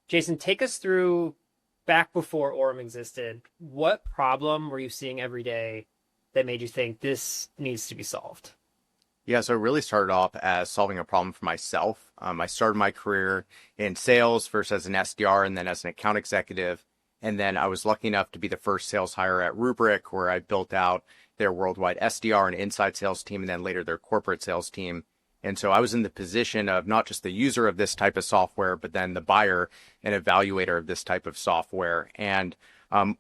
Jason, take us through back before Orum existed. What problem were you seeing every day that made you think this needs to be solved? Yeah, so it really started off as solving a problem for myself. I started my career in sales, first as an SDR and then as an account executive. And then I was lucky enough to be the first sales hire at Rubrik, where I built out their worldwide SDR and inside sales team, and then later their corporate sales team. And so I was in the position of not just the user of this type of software, but then the buyer and evaluator of this type of software. And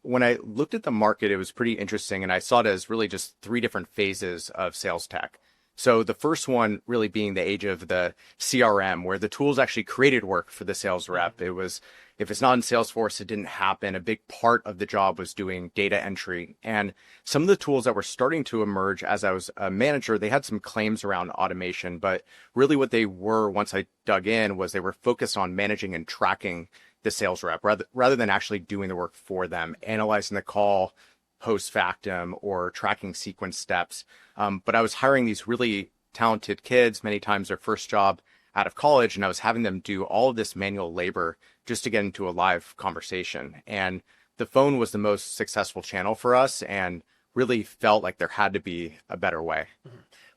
when I looked at the market, it was pretty interesting. And I saw it as really just three different phases of sales tech. So the first one really being the age of the CRM, where the tools actually created work for the sales rep. It was, if it's not in Salesforce, it didn't happen. A big part of the job was doing data entry. And some of the tools that were starting to emerge as I was a manager, they had some claims around automation, but really what they were, once I dug in, was they were focused on managing and tracking the sales rep rather than actually doing the work for them, analyzing the call post factum or tracking sequence steps. But I was hiring these really talented kids, many times their first job out of college, and I was having them do all of this manual labor just to get into a live conversation. And the phone was the most successful channel for us and really felt like there had to be a better way.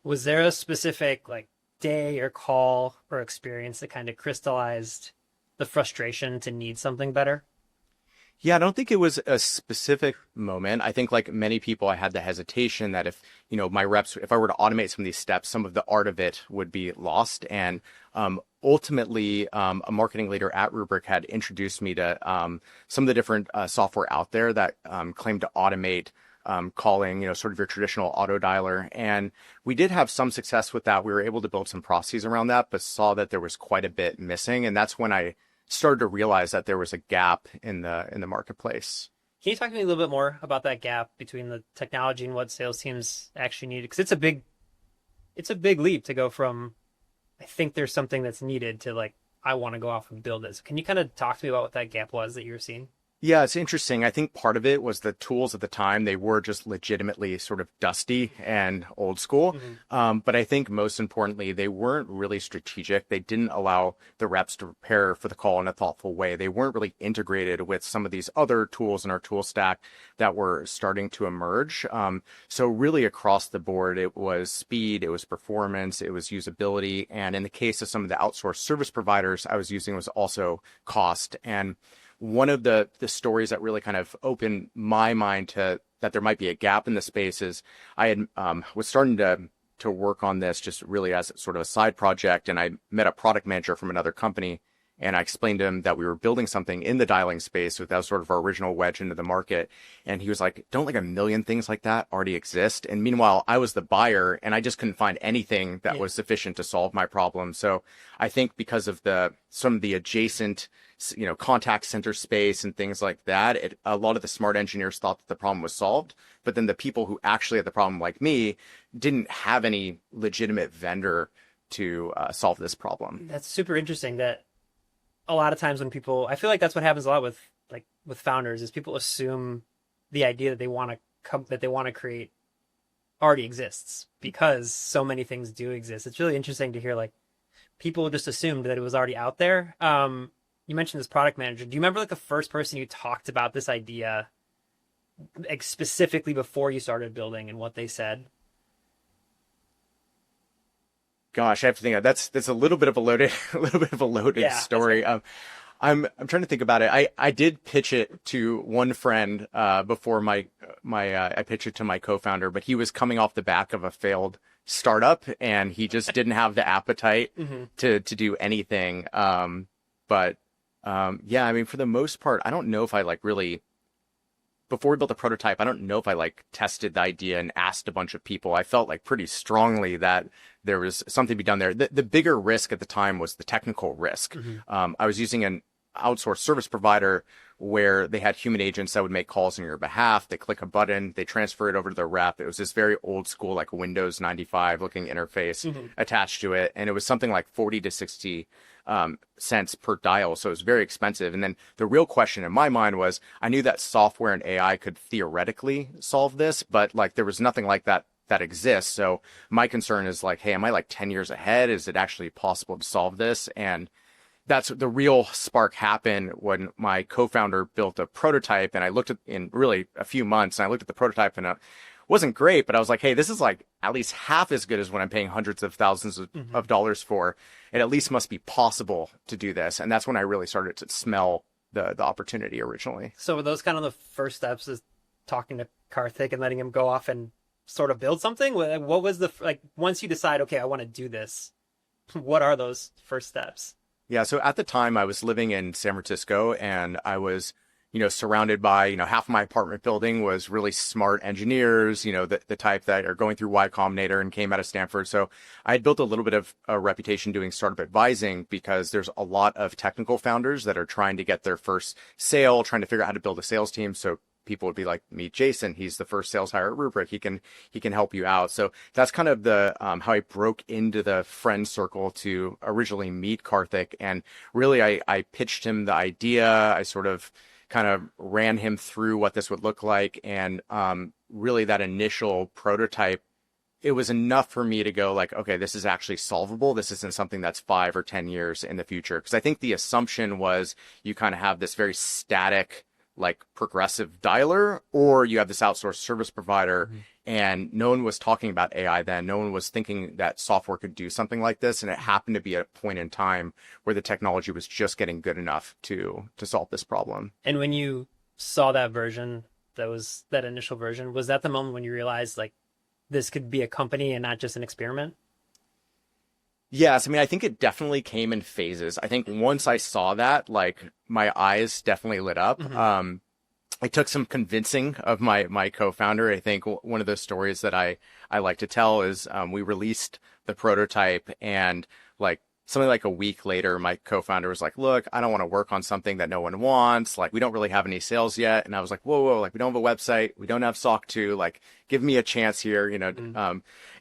Was there a specific like day or call or experience that kind of crystallized the frustration to need something better? Yeah, I don't think it was a specific moment. I think like many people, I had the hesitation that if, my reps, if I were to automate some of these steps, some of the art of it would be lost. And ultimately, a marketing leader at Rubrik had introduced me to some of the different software out there that claimed to automate calling, sort of your traditional auto dialer. And we did have some success with that. We were able to build some processes around that, but saw that there was quite a bit missing. And that's when I started to realize that there was a gap in the marketplace. Can you talk to me a little bit more about that gap between the technology and what sales teams actually need? Because it's a big leap to go from I think there's something that's needed to like I want to go off and build this. Can you kind of talk to me about what that gap was that you were seeing? Yeah, it's interesting. I think part of it was the tools at the time, they were just legitimately sort of dusty and old school. But I think most importantly, they weren't really strategic. They didn't allow the reps to prepare for the call in a thoughtful way. They weren't really integrated with some of these other tools in our tool stack that were starting to emerge. So really across the board, it was speed, it was performance, it was usability. And in the case of some of the outsourced service providers I was using was also cost. And one of the stories that really kind of opened my mind to that there might be a gap in the space is I had was starting to work on this just really as sort of a side project, and I met a product manager from another company, and I explained to him that we were building something in the dialing space without sort of our original wedge into the market. And he was like, don't like a million things like that already exist? And meanwhile, I was the buyer and I just couldn't find anything that was sufficient to solve my problem. So I think because of some of the adjacent, contact center space and things like that, a lot of the smart engineers thought that the problem was solved. But then the people who actually had the problem, like me, didn't have any legitimate vendor to solve this problem. That's super interesting that a lot of times when people, I feel like that's what happens a lot with founders is people assume the idea that they want to create already exists because so many things do exist. It's really interesting to hear like people just assumed that it was already out there. You mentioned this product manager. Do you remember like the first person you talked about this idea like specifically before you started building and what they said? Gosh, I have to think of that's a little bit of a loaded a little bit of a loaded story. I'm trying to think about it. I did pitch it to one friend before my I pitched it to my co-founder, but he was coming off the back of a failed startup and he just didn't have the appetite to do anything. Yeah, I mean, for the most part, I don't know if I like really, before we built the prototype, I don't know if I like tested the idea and asked a bunch of people. I felt like pretty strongly that there was something to be done there. The bigger risk at the time was the technical risk. I was using an outsourced service provider where they had human agents that would make calls on your behalf. They click a button, they transfer it over to the rep. It was this very old school, like Windows 95 looking interface attached to it. And it was something like 40 to 60 cents per dial. So it was very expensive. And then the real question in my mind was, I knew that software and AI could theoretically solve this, but like there was nothing like that exists. So my concern is like, hey, am I like 10 years ahead? Is it actually possible to solve this? And that's the real spark happened when my co-founder built a prototype, and I looked at in really a few months, and I looked at the prototype, and it wasn't great, but I was like, hey, this is like at least half as good as what I'm paying hundreds of thousands of dollars for. It at least must be possible to do this. And that's when I really started to smell the opportunity originally. So were those kind of the first steps, is talking to Karthik and letting him go off and sort of build something? What was the, like, once you decide, okay, I want to do this, what are those first steps? Yeah, so at the time I was living in San Francisco, and I was, surrounded by, half of my apartment building was really smart engineers, the type that are going through Y Combinator and came out of Stanford. So I had built a little bit of a reputation doing startup advising, because there's a lot of technical founders that are trying to get their first sale, trying to figure out how to build a sales team. So people would be like, meet Jason. He's the first sales hire at Rubrik. He can help you out. So that's kind of the how I broke into the friend circle to originally meet Karthik. And really, I pitched him the idea. I sort of kind of ran him through what this would look like. And really that initial prototype, it was enough for me to go like, okay, this is actually solvable. This isn't something that's 5 or 10 years in the future. Because I think the assumption was you kind of have this very static, like progressive dialer, or you have this outsourced service provider, and no one was talking about AI then. No one was thinking that software could do something like this. And it happened to be a point in time where the technology was just getting good enough to solve this problem. And when you saw that version, that initial version, was that the moment when you realized like this could be a company and not just an experiment? Yes, I mean, I think it definitely came in phases. I think once I saw that, like my eyes definitely lit up. It took some convincing of my co-founder. I think one of the stories that I like to tell is we released the prototype, and like something like a week later, my co-founder was like, look, I don't want to work on something that no one wants. Like, we don't really have any sales yet. And I was like, whoa, like we don't have a website. We don't have SOC 2. Like, give me a chance here,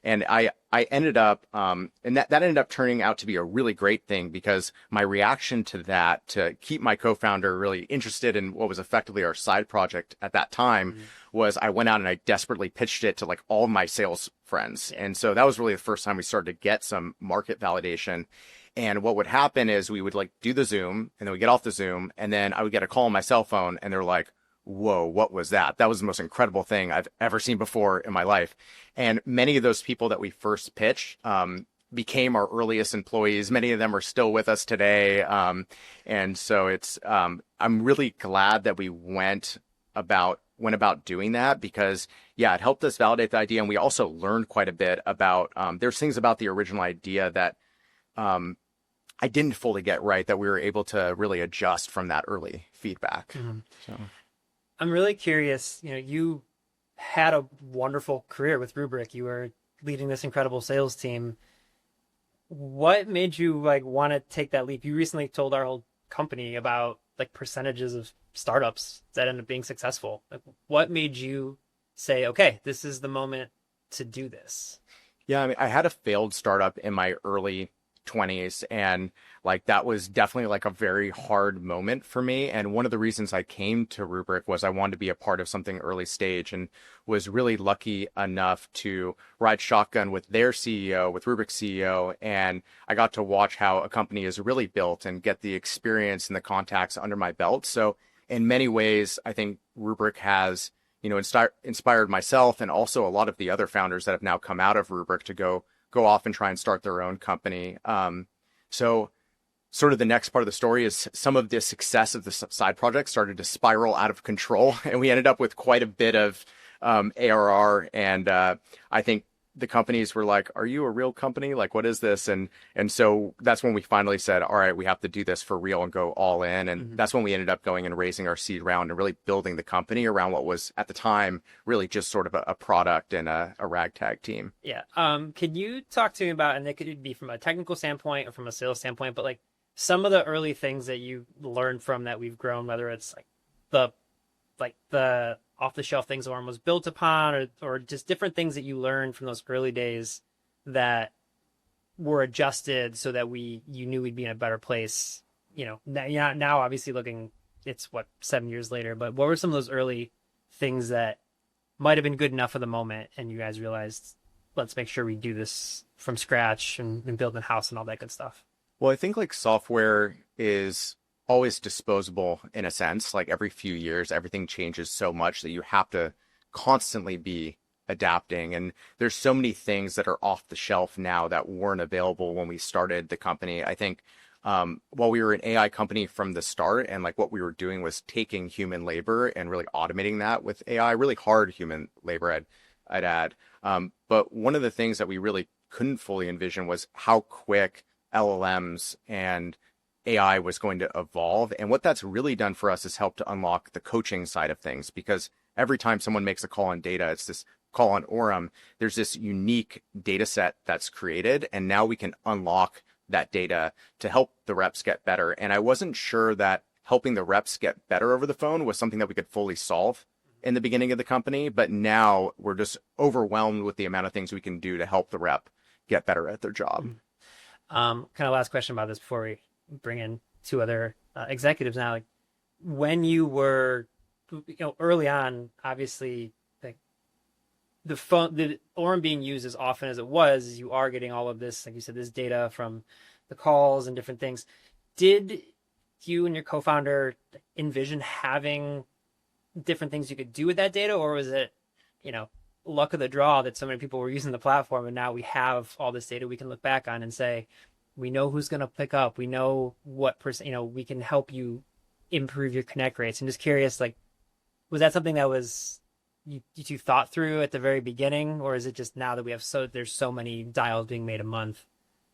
and I ended up, and that ended up turning out to be a really great thing, because my reaction to that, to keep my co-founder really interested in what was effectively our side project at that time, was I went out and I desperately pitched it to like all my sales friends. And so that was really the first time we started to get some market validation. And what would happen is we would like do the Zoom, and then we get off the Zoom, and then I would get a call on my cell phone, and they're like, whoa, what was that? That was the most incredible thing I've ever seen before in my life. And many of those people that we first pitched became our earliest employees. Many of them are still with us today. And so it's, I'm really glad that we went about doing that, because yeah, it helped us validate the idea. And we also learned quite a bit about, there's things about the original idea that I didn't fully get right, that we were able to really adjust from that early feedback. So I'm really curious, you had a wonderful career with Rubrik. You were leading this incredible sales team. What made you like want to take that leap? You recently told our whole company about like percentages of startups that end up being successful. Like, what made you say, okay, this is the moment to do this? yeah, I mean, I had a failed startup in my early 20s, and like that was definitely like a very hard moment for me. And one of the reasons I came to Rubrik was I wanted to be a part of something early stage, and was really lucky enough to ride shotgun with their CEO, with Rubrik's CEO, and I got to watch how a company is really built and get the experience and the contacts under my belt. So in many ways, I think Rubrik has, inspired myself, and also a lot of the other founders that have now come out of Rubrik to go off and try and start their own company. So sort of the next part of the story is some of the success of the side project started to spiral out of control, and we ended up with quite a bit of ARR. And I think the companies were like, are you a real company? Like, what is this? And so that's when we finally said, all right, we have to do this for real and go all in. And that's when we ended up going and raising our seed round and really building the company around what was at the time really just sort of a product and a ragtag team. Yeah. Can you talk to me about, and it could be from a technical standpoint or from a sales standpoint, but like some of the early things that you learned from that we've grown, whether it's like the off-the-shelf things Orum was built upon, or just different things that you learned from those early days that were adjusted so that you knew we'd be in a better place. Now obviously looking, it's 7 years later, but what were some of those early things that might have been good enough for the moment, and you guys realized, let's make sure we do this from scratch and build a house and all that good stuff? Well, I think like software is always disposable in a sense. Like every few years, everything changes so much that you have to constantly be adapting. And there's so many things that are off the shelf now that weren't available when we started the company. I think while we were an AI company from the start, and like what we were doing was taking human labor and really automating that with AI, really hard human labor, I'd add. But one of the things that we really couldn't fully envision was how quick LLMs and AI was going to evolve. And what that's really done for us is help to unlock the coaching side of things because every time someone makes a call on data, it's this call on Orum, there's this unique data set that's created. And now we can unlock that data to help the reps get better. And I wasn't sure that helping the reps get better over the phone was something that we could fully solve in the beginning of the company. But now we're just overwhelmed with the amount of things we can do to help the rep get better at their job. Kind of last question about this before we bring in two other executives now. Like when you were, early on, obviously, like the Orum being used as often as it was, you are getting all of this, like you said, this data from the calls and different things. Did you and your co-founder envision having different things you could do with that data, or was it, luck of the draw that so many people were using the platform and now we have all this data we can look back on and say, we know who's going to pick up, we know what percent, we can help you improve your connect rates. I'm just curious, like, was that something that was you thought through at the very beginning, or is it just now that there's so many dials being made a month,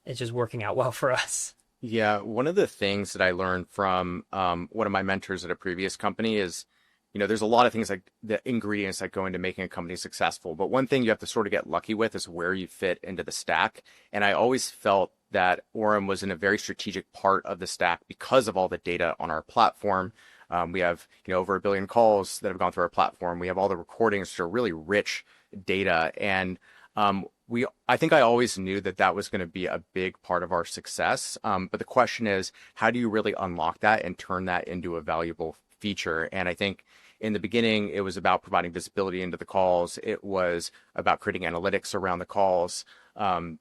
it's just working out well for us? Yeah, one of the things that I learned from one of my mentors at a previous company is, there's a lot of things like the ingredients that go into making a company successful. But one thing you have to sort of get lucky with is where you fit into the stack. And I always felt that Orum was in a very strategic part of the stack because of all the data on our platform. We have, over 1 billion calls that have gone through our platform. We have all the recordings, which are really rich data. And I think I always knew that that was going to be a big part of our success. But the question is, how do you really unlock that and turn that into a valuable feature? And I think in the beginning, it was about providing visibility into the calls. It was about creating analytics around the calls. And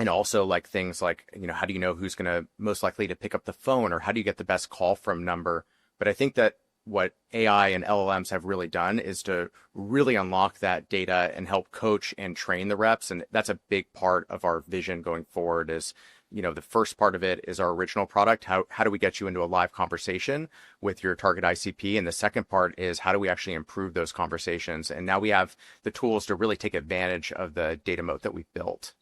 also like things like, how do you know who's going to most likely to pick up the phone, or how do you get the best call from number? But I think that what AI and LLMs have really done is to really unlock that data and help coach and train the reps. And that's a big part of our vision going forward is, the first part of it is our original product. How do we get you into a live conversation with your target ICP? And the second part is how do we actually improve those conversations? And now we have the tools to really take advantage of the data moat that we've built.